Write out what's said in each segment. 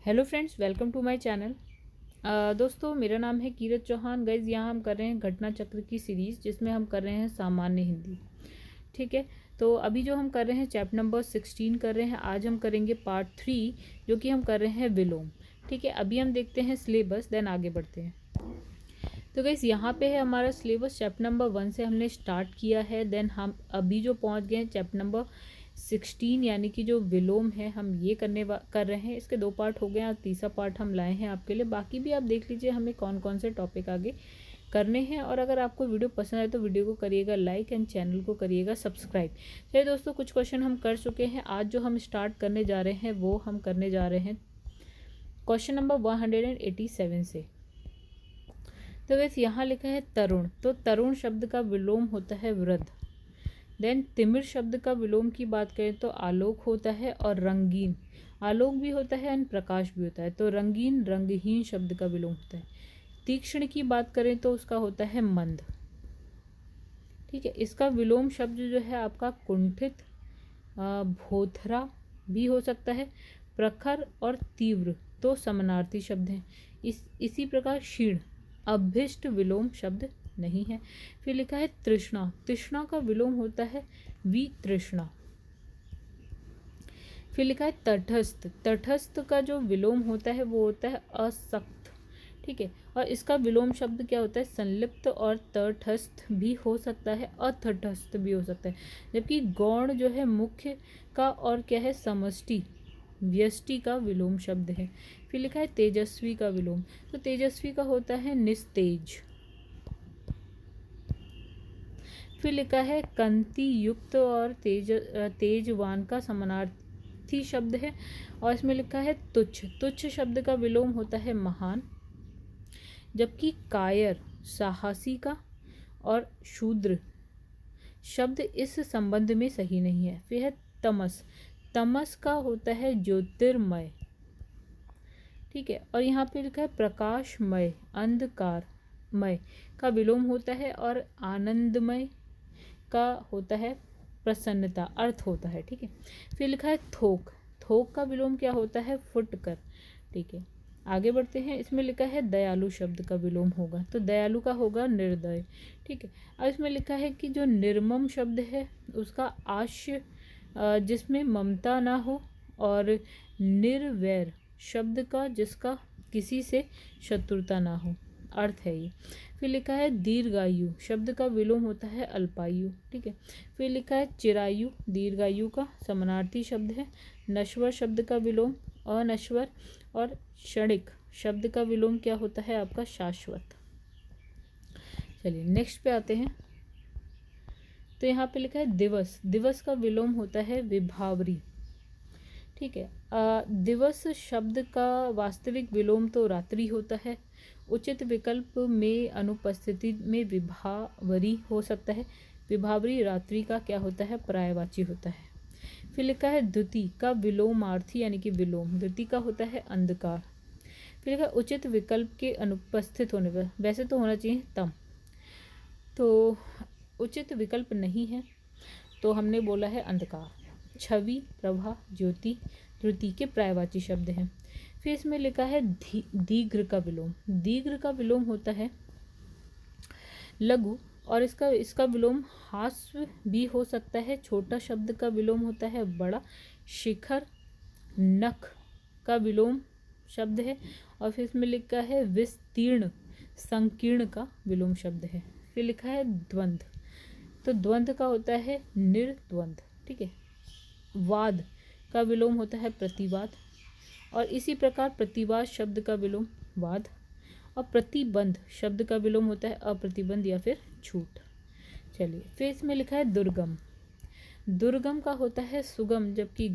Hello friends, welcome to my channel. दोस्तों, मेरा नाम है कीरत चौहान। गाइज, यहाँ हम कर रहे हैं घटना चक्र की सीरीज़, जिसमें हम कर रहे हैं सामान्य हिंदी। ठीक है, तो अभी जो हम कर रहे हैं चैप्टर नंबर 16 कर रहे हैं। आज हम करेंगे पार्ट 3, जो कि हम कर रहे हैं विलोम। ठीक है, अभी हम देखते हैं सिलेबस, देन आगे बढ़ते हैं। तो गाइज, यहाँ पे है हमारा सिलेबस। चैप्टर नंबर 1 से हमने स्टार्ट किया है, देन हम अभी जो पहुँच गए हैं चैप्टर नंबर 16, यानी कि जो विलोम है हम ये कर रहे हैं। इसके 2 पार्ट हो गए हैं और तीसरा पार्ट हम लाए हैं आपके लिए। बाकी भी आप देख लीजिए हमें कौन कौन से टॉपिक आगे करने हैं। और अगर आपको वीडियो पसंद आए तो वीडियो को करिएगा लाइक एंड चैनल को करिएगा सब्सक्राइब। चलिए दोस्तों, कुछ क्वेश्चन हम कर चुके हैं। आज जो हम स्टार्ट करने जा रहे हैं वो हम करने जा रहे हैं क्वेश्चन नंबर 187 से। तो वैसे यहाँ लिखा है तरुण। तो तरुण शब्द का विलोम होता है वृद्ध। देन तिमिर शब्द का विलोम की बात करें तो आलोक होता है, और रंगीन आलोक भी होता है और प्रकाश भी होता है। तो रंगीन रंगहीन शब्द का विलोम होता है। तीक्ष्ण की बात करें तो उसका होता है मंद। ठीक है, इसका विलोम शब्द जो है आपका कुंठित, भोथरा भी हो सकता है। प्रखर और तीव्र तो समानार्थी शब्द हैं। इसी प्रकार क्षीण अभीष्ट विलोम शब्द नहीं है। फिर लिखा है तृष्णा। तृष्णा का विलोम होता है वितृष्णा। फिर लिखा है तटस्थ। तटस्थ का जो विलोम होता है वो होता है असक्त। ठीक है, और इसका विलोम शब्द क्या होता है संलिप्त, और तटस्थ भी हो सकता है, अतटस्थ भी हो सकता है। जबकि गौण जो है मुख्य का, और क्या है समष्टि व्यष्टि का विलोम शब्द है। फिर लिखा है तेजस्वी का विलोम। तो तेजस्वी का होता है निस्तेज। फिर लिखा है कंति युक्त और तेजवान का समानार्थी शब्द है। और इसमें लिखा है तुच्छ। तुच्छ शब्द का विलोम होता है महान। जबकि कायर साहसी का, और शूद्र शब्द इस संबंध में सही नहीं है। फिर है तमस। तमस का होता है ज्योतिर्मय। ठीक है, और यहाँ पे लिखा है प्रकाशमय अंधकारमय का विलोम होता है, और आनंदमय का होता है प्रसन्नता अर्थ होता है। ठीक है, फिर लिखा है थोक। थोक का विलोम क्या होता है फुटकर। ठीक है, आगे बढ़ते हैं। इसमें लिखा है दयालु शब्द का विलोम होगा, तो दयालु का होगा निर्दय। ठीक है, अब इसमें लिखा है कि जो निर्मम शब्द है उसका आश्य जिसमें ममता ना हो, और निर्वैर शब्द का जिसका किसी से शत्रुता ना हो अर्थ है ये। फिर लिखा है दीर्घायु शब्द का विलोम होता है अल्पायु। ठीक है, फिर लिखा है चिरायु दीर्घायु का समानार्थी शब्द है। नश्वर शब्द का विलोम अनश्वर, और क्षणिक शब्द का विलोम क्या होता है आपका शाश्वत। चलिए नेक्स्ट पे आते हैं। तो यहाँ पे लिखा है दिवस। दिवस का विलोम होता है विभावरी। ठीक है, दिवस शब्द का वास्तविक विलोम तो रात्रि होता है। उचित विकल्प में अनुपस्थिति में विभावरी हो सकता है। विभावरी रात्रि का क्या होता है पर्यायवाची होता है। फिर लिखा है द्युति का विलोमार्थी, यानी कि विलोम द्युति का होता है अंधकार। फिर लिखा है उचित विकल्प के अनुपस्थित होने पर, वैसे तो होना चाहिए तम, तो उचित विकल्प नहीं है तो हमने बोला है अंधकार। छवि प्रभा ज्योति द्रुति के पर्यायवाची शब्द हैं। फिर इसमें लिखा है दीर्घ का विलोम। दीर्घ का विलोम होता है लघु, और इसका विलोम हास्व भी हो सकता है। छोटा शब्द का विलोम होता है बड़ा। शिखर नख का विलोम शब्द है। और फिर इसमें लिखा है विस्तीर्ण संकीर्ण का विलोम शब्द है। फिर लिखा है द्वंद्व। तो द्वंद्व का होता है निर्द्वंद। ठीक है, वाद का विलोम होता है प्रतिवाद, और इसी प्रकार प्रतिवाद शब्द का विलोम वाद, और प्रतिबंध शब्द का विलोम होता है अप्रतिबंध या फिर छूट। चलिए, फिर इसमें लिखा है दुर्गम। दुर्गम का होता है सुगम, जबकि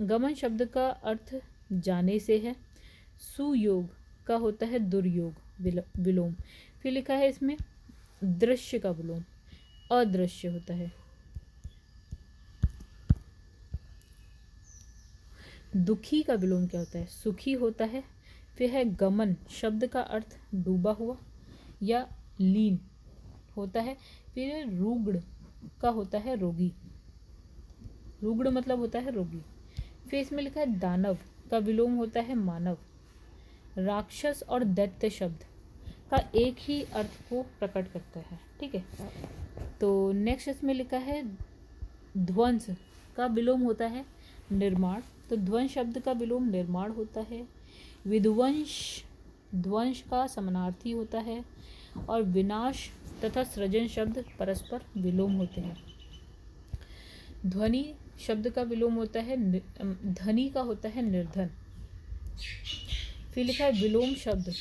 गमन शब्द का अर्थ जाने से है। सुयोग का होता है दुर्योग विलोम। फिर लिखा है इसमें दृश्य का विलोम अदृश्य होता है। दुखी का विलोम क्या होता है सुखी होता है। फिर है गमन शब्द का अर्थ डूबा हुआ या लीन होता है। फिर रुग्ण का होता है रोगी। रुग्ण मतलब होता है रोगी। फिर इसमें लिखा है दानव का विलोम होता है मानव। राक्षस और दैत्य शब्द का एक ही अर्थ को प्रकट करता है, ठीक है। तो नेक्स्ट इसमें लिखा है ध्वंस का विलोम होता है निर्माण। तो ध्वंस शब्द का विलोम निर्माण होता है। विध्वंस ध्वंस का समानार्थी होता है। और विनाश तथा सृजन शब्द परस्पर विलोम होते हैं। ध्वनि शब्द का विलोम होता है धनी का होता है निर्धन। फिर लिखा है विलोम शब्द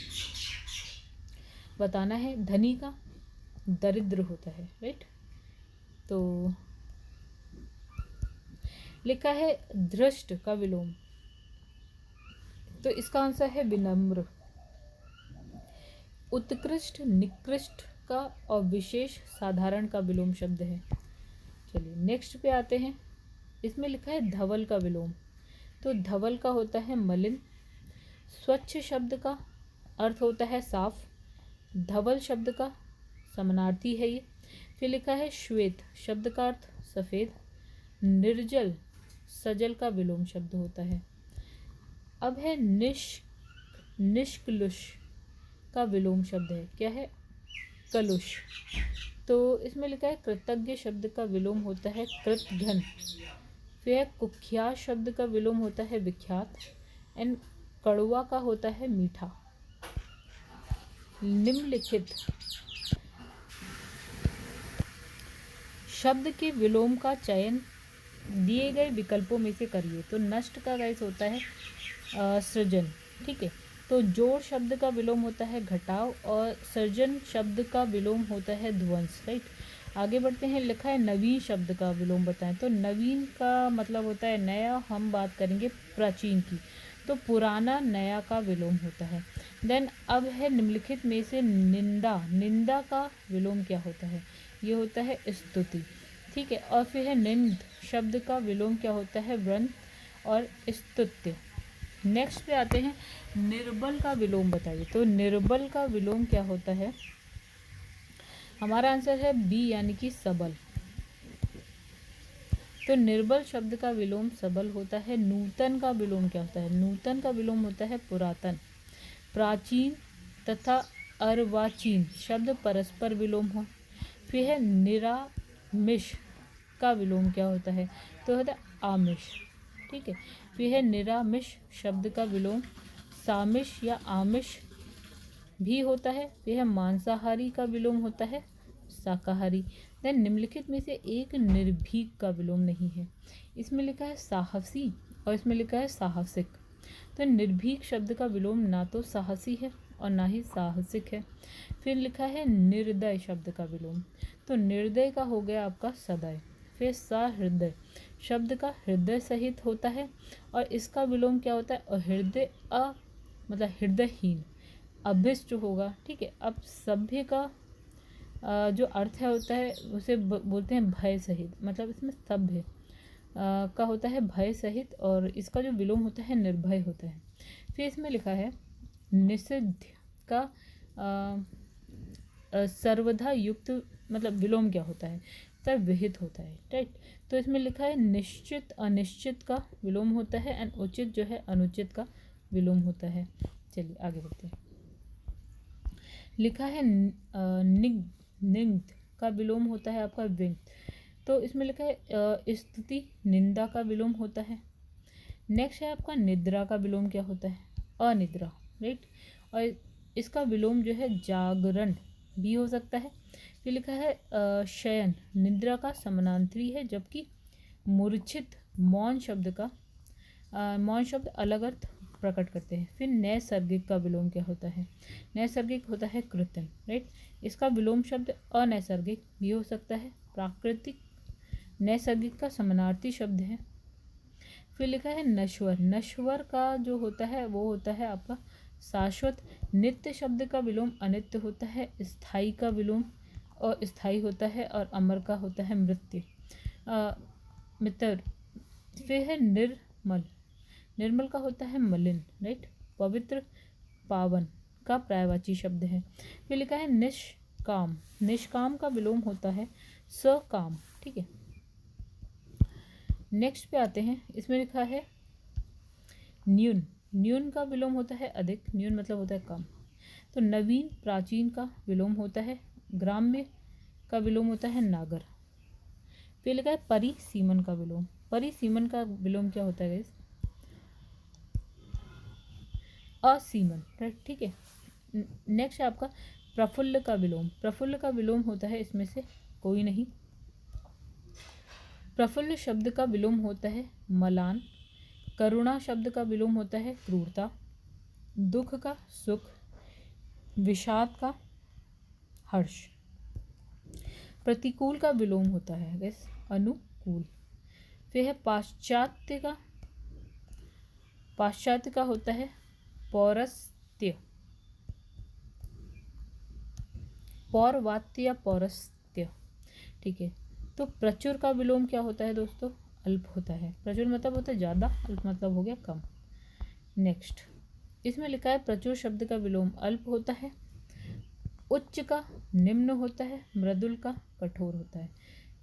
बताना है धनी का दरिद्र होता है, राइट। तो लिखा है धृष्ट का विलोम, तो इसका आंसर है विनम्र। उत्कृष्ट निकृष्ट का और विशेष साधारण का विलोम शब्द है। चलिए नेक्स्ट पे आते हैं। इसमें लिखा है धवल का विलोम। तो धवल का होता है मलिन। स्वच्छ शब्द का अर्थ होता है साफ। धवल शब्द का समानार्थी है ये। फिर लिखा है श्वेत शब्द का अर्थ सफ़ेद। निर्जल सजल का विलोम शब्द होता है। अब है निष्कलुष का विलोम शब्द है, क्या है? कलुष। तो इसमें लिखा है कृतज्ञ शब्द का विलोम होता है कृतघ्न। फिर कुख्यात शब्द का विलोम होता है विख्यात। एंड कड़वा का होता है मीठा। निम्नलिखित शब्द के विलोम का चयन दिए गए विकल्पों में से करिए। तो नष्ट का गाइस होता है सृजन, ठीक है। तो जोड़ शब्द का विलोम होता है घटाव और सृजन शब्द का विलोम होता है ध्वंस, राइट। आगे बढ़ते हैं। लिखा है नवीन शब्द का विलोम बताएं। तो नवीन का मतलब होता है नया। हम बात करेंगे प्राचीन की। तो पुराना नया का विलोम होता है। देन अब है निम्नलिखित में से निंदा। निंदा का विलोम क्या होता है? ये होता है स्तुति, ठीक है। और फिर है निंद शब्द का विलोम क्या होता है? व्रंत और स्तुत्य। नेक्स्ट पे आते हैं निर्बल का विलोम बताइए। तो निर्बल का विलोम क्या होता है? हमारा आंसर है बी यानी कि सबल। तो निर्बल शब्द का विलोम सबल होता है। नूतन का विलोम क्या होता है? नूतन का विलोम होता है पुरातन। प्राचीन तथा अर्वाचीन शब्द परस्पर विलोम हो। फिर है निरामिष का विलोम क्या होता है? तो होता है आमिष, ठीक है। फिर है निरामिष शब्द का विलोम सामिष या आमिष भी होता है। फिर है मांसाहारी का विलोम होता है शाकाहारी। देन निम्नलिखित में से एक निर्भीक का विलोम नहीं है। इसमें लिखा है साहसी और इसमें लिखा है साहसिक। तो निर्भीक शब्द का विलोम ना तो साहसी है और ना ही साहसिक है। फिर लिखा है निर्दय शब्द का विलोम। तो निर्दय का हो गया आपका सदय। फिर सहृदय शब्द का हृदय सहित होता है और इसका विलोम क्या होता है? हृदय मतलब हृदयहीन अभिष्ट होगा, ठीक है। अब सभ्य का जो अर्थ है होता है उसे बोलते हैं भय सहित। मतलब इसमें सभ्य का होता है भय सहित और इसका जो विलोम होता है निर्भय होता है। फिर इसमें लिखा है निषिद्ध का सर्वथा युक्त मतलब विलोम क्या होता है? तब विहित होता है, राइट। तो इसमें लिखा है निश्चित अनिश्चित का विलोम होता है एंड उचित जो है अनुचित का विलोम होता है। चलिए आगे बढ़ते हैं। लिखा है निग्ध का विलोम होता है आपका विंत। तो इसमें लिखा है स्तुति निंदा का विलोम होता है। नेक्स्ट है आपका निद्रा का विलोम क्या होता है? अनिद्रा, राइट। और इसका विलोम जो है जागरण भी हो सकता है। फिर लिखा है शयन निद्रा का समानांतरी है, जबकि मूर्छित मौन शब्द का मौन शब्द अलग अर्थ प्रकट करते हैं। फिर नैसर्गिक का विलोम क्या होता है? नैसर्गिक होता है कृत्रिम, राइट। इसका विलोम शब्द अनैसर्गिक भी हो सकता है। प्राकृतिक नैसर्गिक का समानार्थी शब्द है। फिर लिखा है नश्वर। नश्वर का जो होता है वो होता है आपका शाश्वत। नित्य शब्द का विलोम अनित्य होता है। स्थायी का विलोम अस्थायी होता है और अमर का होता है मृत्यु मित्र। फिर है निर्मल। निर्मल का होता है मलिन, राइट। पवित्र पावन का पर्यायवाची शब्द है। फिर लिखा है निष्काम। निष्काम का विलोम होता है सकाम, ठीक है। नेक्स्ट पे आते हैं। इसमें लिखा है न्यून, न्यून का विलोम होता है अधिक, न्यून मतलब होता है कम। तो नवीन, प्राचीन का विलोम होता है ग्राम्य, का विलोम होता है नागर। फिर लिखा है परिसीमन का विलोम। परिसीमन का विलोम क्या होता है गाइस? असीमन, राइट, ठीक है। नेक्स्ट है आपका प्रफुल्ल का विलोम। प्रफुल्ल का विलोम होता है इसमें से कोई नहीं। प्रफुल्ल शब्द का विलोम होता है मलान। करुणा शब्द का विलोम होता है क्रूरता। दुख का सुख, विषाद का हर्ष। प्रतिकूल का विलोम होता है गैस अनुकूल। फिर है पाश्चात्य का, पाश्चात्य का होता है पौरस्त्य, पौरवात्य या पौरस्त्य, ठीक है। तो प्रचुर का विलोम क्या होता है दोस्तों? अल्प होता है। प्रचुर मतलब होता है ज़्यादा, अल्प मतलब हो गया कम। नेक्स्ट इसमें लिखा है प्रचुर शब्द का विलोम अल्प होता है, उच्च का निम्न होता है, मृदुल का कठोर होता है।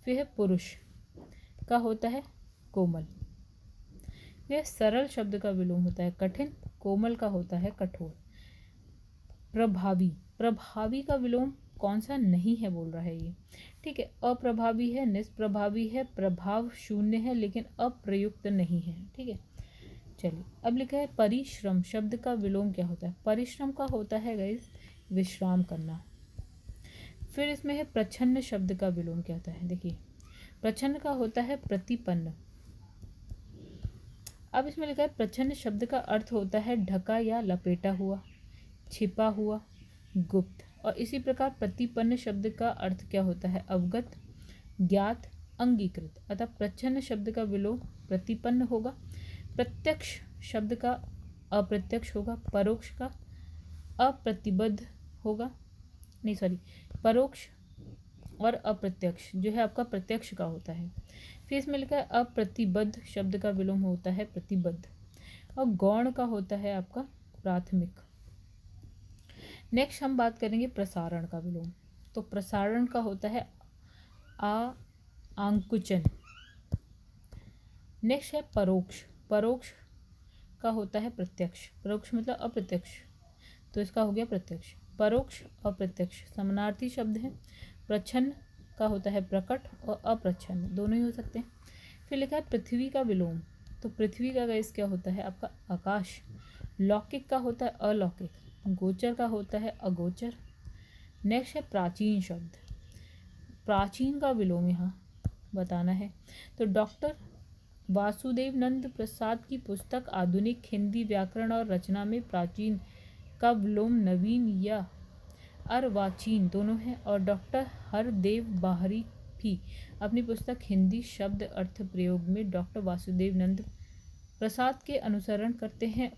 फिर है पुरुष का होता है कोमल। यह सरल शब्द का विलोम होता है कठिन, कोमल का होता है कठोर। प्रभावी, प्रभावी का विलोम कौन सा नहीं है बोल रहा है ये, ठीक है। अप्रभावी है, निष्प्रभावी है, प्रभाव शून्य है लेकिन अप्रयुक्त नहीं है, ठीक है। चलिए अब लिखा है परिश्रम शब्द का विलोम क्या होता है? परिश्रम का होता है गाइस विश्राम करना। फिर इसमें है प्रच्छन्न शब्द का विलोम क्या होता है? देखिए प्रच्छन्न का होता है प्रतिपन्न। अब इसमें लिखा है प्रच्छन्न शब्द का अर्थ होता है ढका या लपेटा हुआ, छिपा हुआ, गुप्त। और इसी प्रकार प्रतिपन्न शब्द का अर्थ क्या होता है? अवगत, ज्ञात, अंगीकृत। अतः प्रच्छन्न शब्द का विलोम प्रतिपन्न होगा। प्रत्यक्ष शब्द का अप्रत्यक्ष होगा। परोक्ष का अप्रतिबद्ध होगा, नहीं सॉरी, परोक्ष और अप्रत्यक्ष जो है आपका प्रत्यक्ष का होता है। फिर इसमें लिखा है अप्रतिबद्ध शब्द का विलोम होता है प्रतिबद्ध। और गौण का होता है आपका प्राथमिक। नेक्स्ट हम बात करेंगे प्रसारण का विलोम। तो प्रसारण का होता है आंकुचन। नेक्स्ट है परोक्ष। परोक्ष का होता है प्रत्यक्ष। परोक्ष मतलब अप्रत्यक्ष, तो इसका हो गया प्रत्यक्ष। परोक्ष अप्रत्यक्ष समानार्थी शब्द है। प्रच्छन्न का होता है प्रकट और अप्रच्छन्न दोनों ही हो सकते हैं। फिर लिखा है पृथ्वी का विलोम। तो पृथ्वी का गाइस क्या होता है आपका आकाश। लौकिक का होता है अलौकिक, गोचर का होता है अगोचर। नेक्स्ट है प्राचीन शब्द। प्राचीन का विलोम यहाँ बताना है। तो डॉक्टर वासुदेव नंद प्रसाद की पुस्तक आधुनिक हिंदी व्याकरण और रचना में प्राचीन का विलोम नवीन या अर्वाचीन दोनों है। और डॉक्टर हरदेव बाहरी भी अपनी पुस्तक हिंदी शब्द अर्थ प्रयोग में डॉक्टर वासुदेव नंद प्रसाद के अनुसरण करते हैं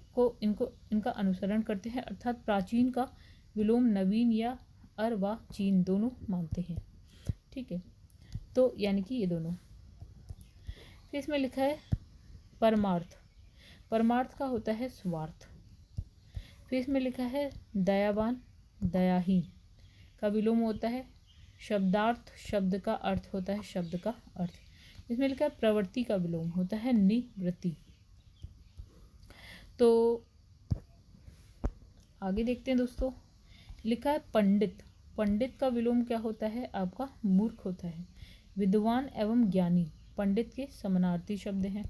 इनका अनुसरण करते हैं, अर्थात प्राचीन का विलोम नवीन या अर्वाचीन दोनों मानते हैं, ठीक है। तो यानी कि ये दोनों। फिर इसमें लिखा है परमार्थ। परमार्थ का होता है स्वार्थ। फिर इसमें लिखा है दयावान, दयाहीन का विलोम होता है शब्दार्थ। शब्द का अर्थ होता है शब्द का अर्थ। इसमें लिखा है प्रवृत्ति का विलोम होता है निवृत्ति। तो आगे देखते हैं दोस्तों। लिखा है पंडित। पंडित का विलोम क्या होता है आपका? मूर्ख होता है। विद्वान एवं ज्ञानी पंडित के समानार्थी शब्द हैं।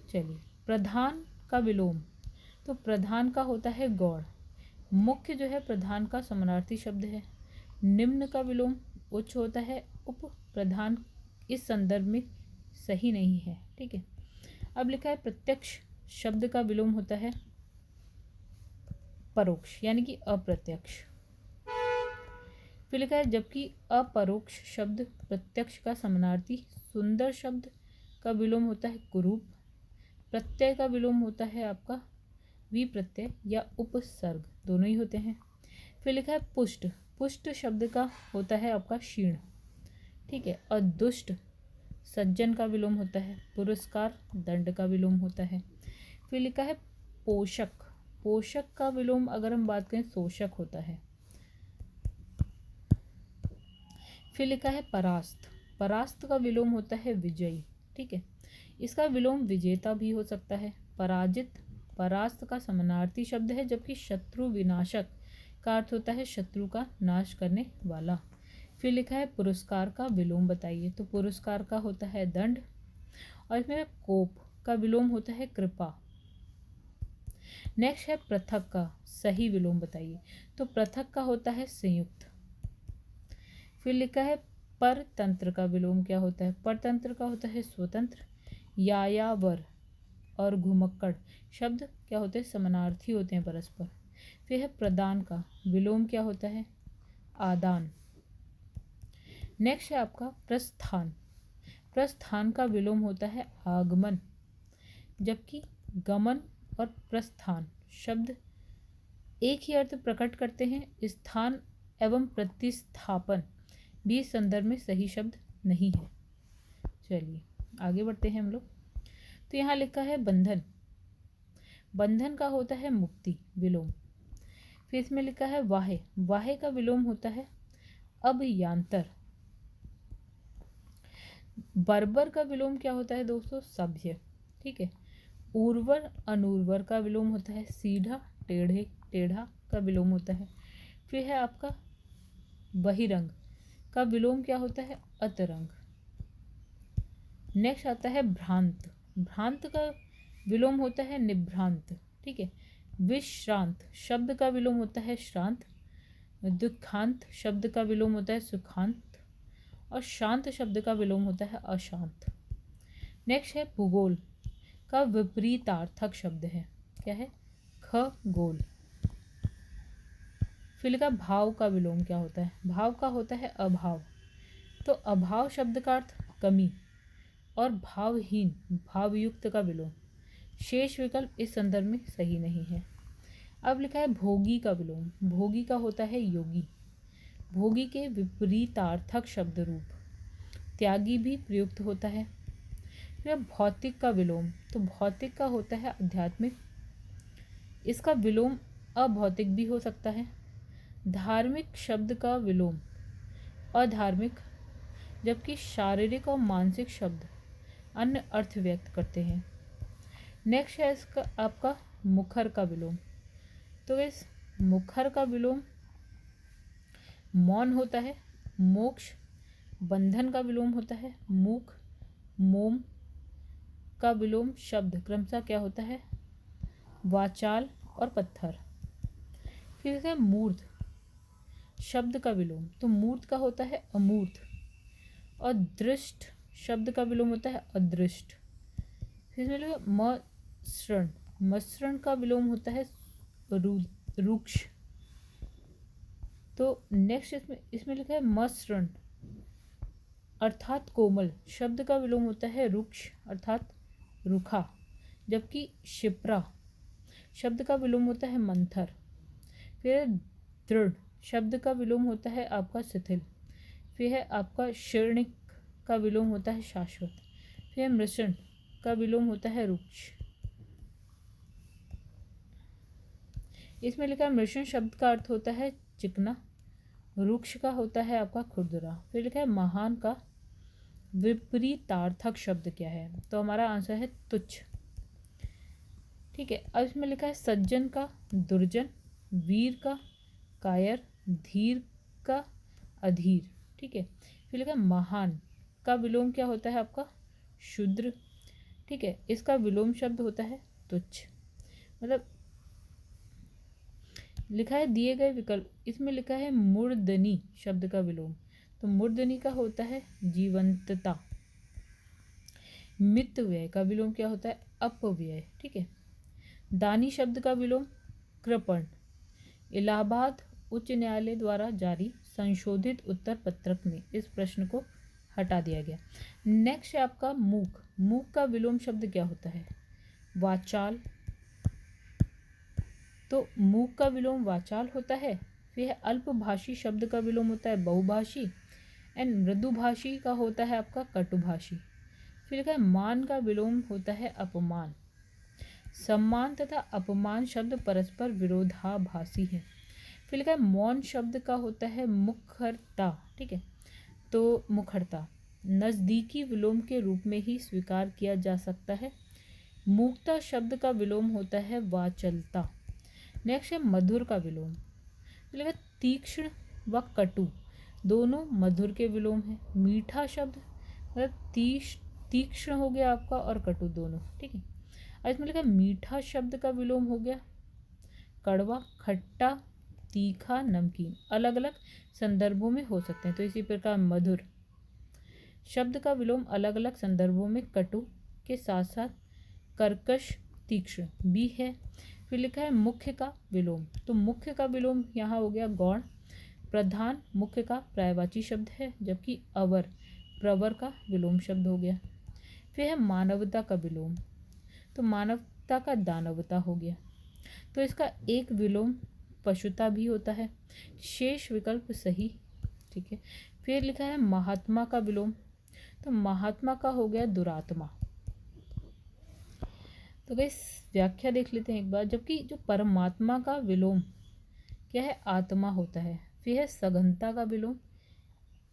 चलिए प्रधान का विलोम। तो प्रधान का होता है गौड़। मुख्य जो है प्रधान का समानार्थी शब्द है। निम्न का विलोम उच्च होता है। उप प्रधान इस संदर्भ में सही नहीं है, ठीक है। अब लिखा है प्रत्यक्ष शब्द का विलोम होता है परोक्ष यानी कि अप्रत्यक्ष। फिर लिखा है जबकि अपरोक्ष शब्द प्रत्यक्ष का समानार्थी। सुंदर शब्द का विलोम होता है कुरूप। प्रत्यय का विलोम होता है आपका विप्रत्यय या उपसर्ग दोनों ही होते हैं। फिर लिखा है पुष्ट। पुष्ट शब्द का होता है आपका क्षीण, ठीक है। और दुष्ट सज्जन का विलोम होता है पुरस्कार। दंड का विलोम होता है। फिर लिखा है पोषक। पोषक का विलोम अगर हम बात करें शोषक होता है। फिर लिखा है परास्त। परास्त का विलोम होता है विजयी, ठीक है। इसका विलोम विजेता भी हो सकता है। पराजित परास्त का समानार्थी शब्द है, जबकि शत्रु विनाशक का अर्थ होता है शत्रु का नाश करने वाला। फिर लिखा है पुरस्कार का विलोम बताइए। तो पुरस्कार का होता है दंड, और इसमें कोप का विलोम होता है कृपा। नेक्स्ट है पृथक का सही विलोम बताइए। तो पृथक का होता है संयुक्त। फिर लिखा है परतंत्र का विलोम क्या होता है। परतंत्र का होता है स्वतंत्र। यायावर और घुमक्कड़ शब्द क्या होते हैं, समानार्थी होते हैं परस्पर। फिर है प्रदान का विलोम क्या होता है, आदान। नेक्स्ट है आपका प्रस्थान। प्रस्थान का विलोम होता है आगमन, जबकि गमन और प्रस्थान शब्द एक ही अर्थ प्रकट करते हैं। स्थान एवं प्रतिस्थापन भी इस संदर्भ में सही शब्द नहीं है। चलिए आगे बढ़ते हैं हम लोग। तो यहाँ लिखा है बंधन। बंधन का होता है मुक्ति विलोम। फिर इसमें लिखा है वाहे। वाहे का विलोम होता है अभयांतर। बर्बर का विलोम क्या होता है दोस्तों, सभ्य। ठीक है। उर्वर अनुर्वर का विलोम होता है सीधा। टेढ़े टेढ़ा का विलोम होता है। फिर है आपका बहिरंग का विलोम क्या होता है, अतरंग। नेक्स्ट आता है भ्रांत। भ्रांत का विलोम होता है निभ्रांत। ठीक है। विश्रांत शब्द का विलोम होता है श्रांत। दुखांत शब्द का विलोम होता है सुखांत। और शांत शब्द का विलोम होता है अशांत। नेक्स्ट है भूगोल का विपरीतार्थक शब्द है, क्या है, खगोल। फिर का भाव का विलोम क्या होता है, भाव का होता है अभाव। तो अभाव शब्द का अर्थ कमी और भावहीन भावयुक्त का विलोम। शेष विकल्प इस संदर्भ में सही नहीं है। अब लिखा है भोगी का विलोम। भोगी का होता है योगी। भोगी के विपरीतार्थक शब्द रूप त्यागी भी प्रयुक्त होता है। फिर भौतिक का विलोम। तो भौतिक का होता है आध्यात्मिक। इसका विलोम अभौतिक भी हो सकता है। धार्मिक शब्द का विलोम अधार्मिक, जबकि शारीरिक और मानसिक शब्द अन्य अर्थ व्यक्त करते हैं। नेक्स्ट है इसका आपका मुखर का विलोम। तो इस मुखर का विलोम मौन होता है। मोक्ष। बंधन का विलोम होता है मूक। मोम का विलोम शब्द क्रमशः क्या होता है, वाचाल और पत्थर। फिर है मूर्त शब्द का विलोम। तो मूर्त का होता है अमूर्त। और दृष्ट शब्द का विलोम होता है अदृष्ट। फिर मसृण। मसृण का विलोम होता है रुक्ष। तो नेक्स्ट इसमें लिखा है मसृण अर्थात कोमल शब्द का विलोम होता है रुक्ष अर्थात रुखा, जबकि शिप्रा शब्द का विलोम होता है मंथर। फिर दृढ़ शब्द का विलोम होता है आपका शिथिल। फिर है आपका शीर्णिक का विलोम होता है शाश्वत। फिर मृषण का विलोम होता है रुक्ष। इसमें लिखा है मृषण शब्द का अर्थ होता है चिकना। रुक्ष का होता है आपका खुरदुरा। फिर लिखा है महान का विपरीतार्थक शब्द क्या है, तो हमारा आंसर है तुच्छ। ठीक है। अब इसमें लिखा है सज्जन का दुर्जन, वीर का कायर, धीर का अधीर। ठीक है। फिर लिखा है महान का विलोम क्या होता है आपका शूद्र। ठीक है। इसका विलोम शब्द होता है तुच्छ। मतलब लिखा है दिए गए विकल्प। इसमें लिखा है मूर्धनी शब्द का विलोम। तो मूर्धनी का होता है जीवंतता। मितव्यय का विलोम क्या होता है अपव्यय। ठीक है। दानी शब्द का विलोम कृपण। इलाहाबाद उच्च न्यायालय द्वारा जारी संशोधित उत्तर पत्रक में इस प्रश्न को हटा दिया गया। नेक्स्ट है आपका मूक। मूक का विलोम शब्द क्या होता है वाचाल। तो मूक का विलोम वाचाल होता है। फिर है अल्पभाषी शब्द का विलोम होता है बहुभाषी। एंड मृदुभाषी का होता है आपका कटुभाषी। फिर लिखा है मान का विलोम होता है अपमान। सम्मान तथा अपमान शब्द परस्पर विरोधाभासी है। फिर लिखा है मौन शब्द का होता है मुखरता। ठीक है। तो मुखरता नज़दीकी विलोम के रूप में ही स्वीकार किया जा सकता है। मूकता शब्द का विलोम होता है वाचलता। नेक्स्ट है मधुर का विलोम। तो तीक्ष्ण व कटु दोनों मधुर के विलोम है। मीठा शब्द मतलब तीक्ष्ण हो गया आपका और कटु दोनों, ठीक है। और इसमें लिखा मीठा शब्द का विलोम हो गया कड़वा, खट्टा, तीखा, नमकीन, अलग अलग संदर्भों में हो सकते हैं। तो इसी प्रकार मधुर शब्द का विलोम अलग अलग संदर्भों में कटु के साथ साथ कर्कश, तीक्ष्ण भी है। फिर लिखा है मुख्य का विलोम। तो मुख्य का विलोम यहाँ हो गया गौण। प्रधान मुख्य का पर्यायवाची शब्द है, जबकि अवर प्रवर का विलोम शब्द हो गया। फिर है मानवता का विलोम। तो मानवता का दानवता हो गया। तो इसका एक विलोम पशुता भी होता है। शेष विकल्प सही, ठीक है। फिर लिखा है महात्मा का विलोम। तो महात्मा का हो गया दुरात्मा। तो गाइस व्याख्या देख लेते हैं एक बार। जबकि जो परमात्मा का विलोम क्या है, आत्मा होता है। फिर है सघनता का विलोम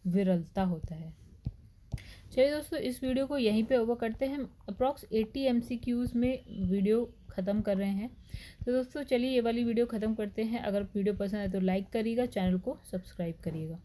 विरलता होता है। चलिए दोस्तों, इस वीडियो को यहीं पे ओवर करते हैं। अप्रॉक्स 80 MCQs में वीडियो ख़त्म कर रहे हैं। तो दोस्तों चलिए ये वाली वीडियो ख़त्म करते हैं। अगर वीडियो पसंद है तो लाइक करिएगा, चैनल को सब्सक्राइब करिएगा।